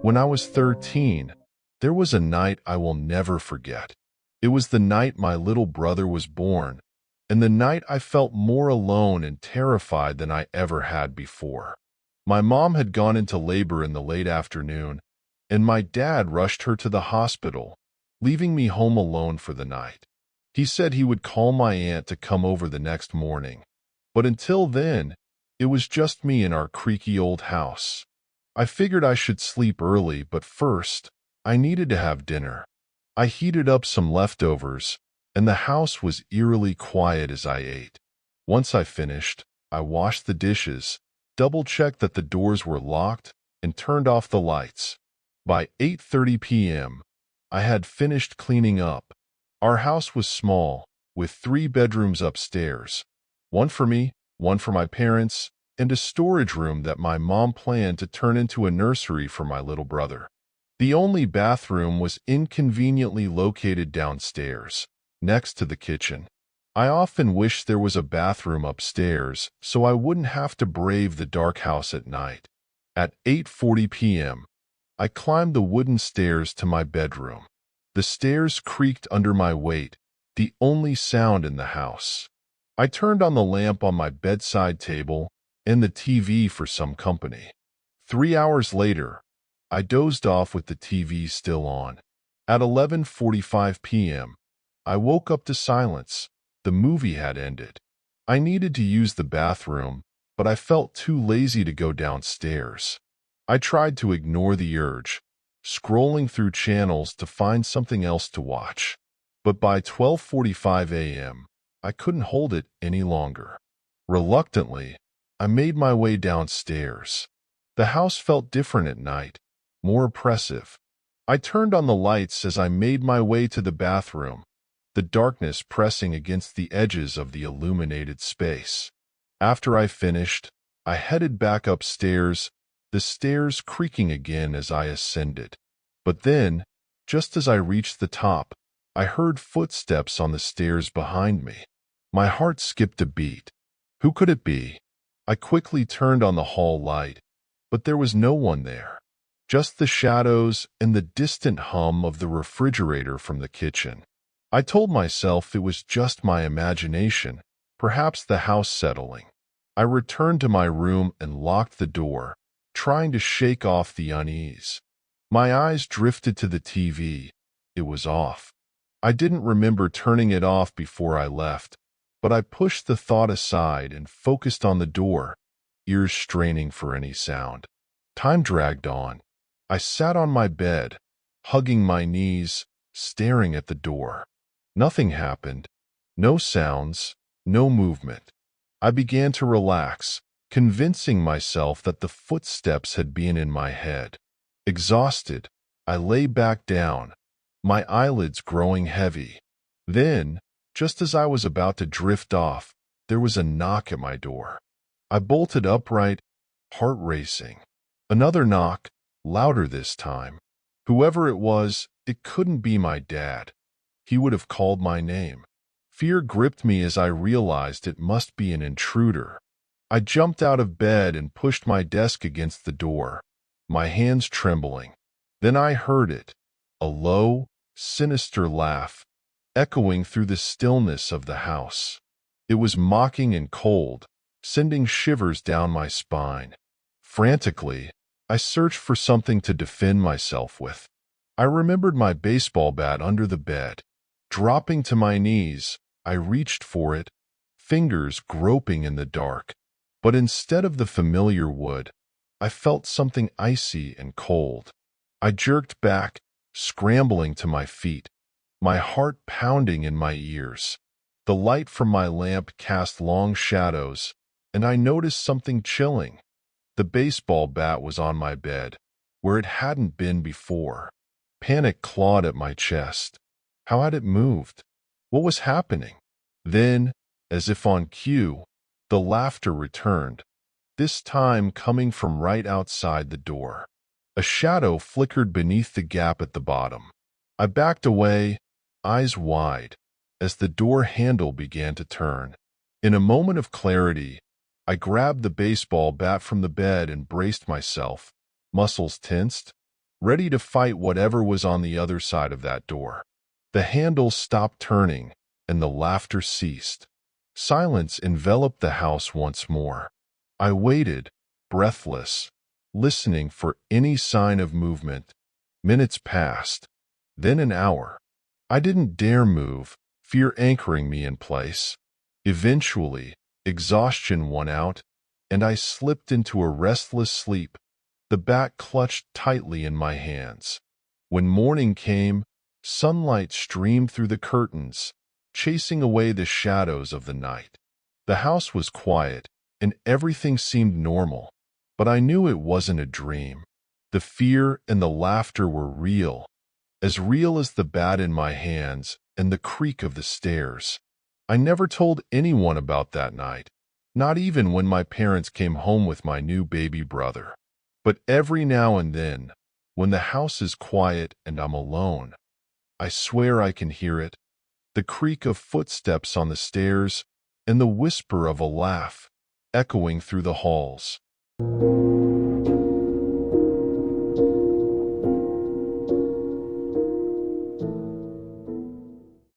When I was 13, there was a night I will never forget. It was the night my little brother was born, and the night I felt more alone and terrified than I ever had before. My mom had gone into labor in the late afternoon, and my dad rushed her to the hospital, leaving me home alone for the night. He said he would call my aunt to come over the next morning, but until then, it was just me in our creaky old house. I figured I should sleep early, but first, I needed to have dinner. I heated up some leftovers, and the house was eerily quiet as I ate. Once I finished, I washed the dishes, double-checked that the doors were locked, and turned off the lights. By 8:30 p.m., I had finished cleaning up. Our house was small, with 3 bedrooms upstairs, one for me, one for my parents, and a storage room that my mom planned to turn into a nursery for my little brother. The only bathroom was inconveniently located downstairs, next to the kitchen. I often wished there was a bathroom upstairs so I wouldn't have to brave the dark house at night. At 8:40 p.m., I climbed the wooden stairs to my bedroom. The stairs creaked under my weight, the only sound in the house. I turned on the lamp on my bedside table and the TV for some company. 3 hours later, I dozed off with the TV still on. At 11:45 p.m., I woke up to silence. The movie had ended. I needed to use the bathroom, but I felt too lazy to go downstairs. I tried to ignore the urge, scrolling through channels to find something else to watch. But by 12:45 a.m., I couldn't hold it any longer. Reluctantly, I made my way downstairs. The house felt different at night, more oppressive. I turned on the lights as I made my way to the bathroom, the darkness pressing against the edges of the illuminated space. After I finished, I headed back upstairs, the stairs creaking again as I ascended. But then, just as I reached the top, I heard footsteps on the stairs behind me. My heart skipped a beat. Who could it be? I quickly turned on the hall light, but there was no one there. Just the shadows and the distant hum of the refrigerator from the kitchen. I told myself it was just my imagination, perhaps the house settling. I returned to my room and locked the door, trying to shake off the unease. My eyes drifted to the TV. It was off. I didn't remember turning it off before I left, but I pushed the thought aside and focused on the door, ears straining for any sound. Time dragged on. I sat on my bed, hugging my knees, staring at the door. Nothing happened. No sounds, no movement. I began to relax, convincing myself that the footsteps had been in my head. Exhausted, I lay back down, my eyelids growing heavy. Then, just as I was about to drift off, there was a knock at my door. I bolted upright, heart racing. Another knock, louder this time. Whoever it was, it couldn't be my dad. He would have called my name. Fear gripped me as I realized it must be an intruder. I jumped out of bed and pushed my desk against the door, my hands trembling. Then I heard it, a low, sinister laugh, echoing through the stillness of the house. It was mocking and cold, sending shivers down my spine. Frantically, I searched for something to defend myself with. I remembered my baseball bat under the bed. Dropping to my knees, I reached for it, fingers groping in the dark. But instead of the familiar wood, I felt something icy and cold. I jerked back, scrambling to my feet, my heart pounding in my ears. The light from my lamp cast long shadows, and I noticed something chilling. The baseball bat was on my bed, where it hadn't been before. Panic clawed at my chest. How had it moved? What was happening? Then, as if on cue, the laughter returned, this time coming from right outside the door. A shadow flickered beneath the gap at the bottom. I backed away, eyes wide, as the door handle began to turn. In a moment of clarity, I grabbed the baseball bat from the bed and braced myself, muscles tensed, ready to fight whatever was on the other side of that door. The handle stopped turning, and the laughter ceased. Silence enveloped the house once more. I waited, breathless, listening for any sign of movement. Minutes passed, then an hour. I didn't dare move, fear anchoring me in place. Eventually, exhaustion won out, and I slipped into a restless sleep, the bat clutched tightly in my hands. When morning came, sunlight streamed through the curtains, chasing away the shadows of the night. The house was quiet, and everything seemed normal, but I knew it wasn't a dream. The fear and the laughter were real as the bat in my hands and the creak of the stairs. I never told anyone about that night, not even when my parents came home with my new baby brother. But every now and then, when the house is quiet and I'm alone, I swear I can hear it, the creak of footsteps on the stairs and the whisper of a laugh echoing through the halls.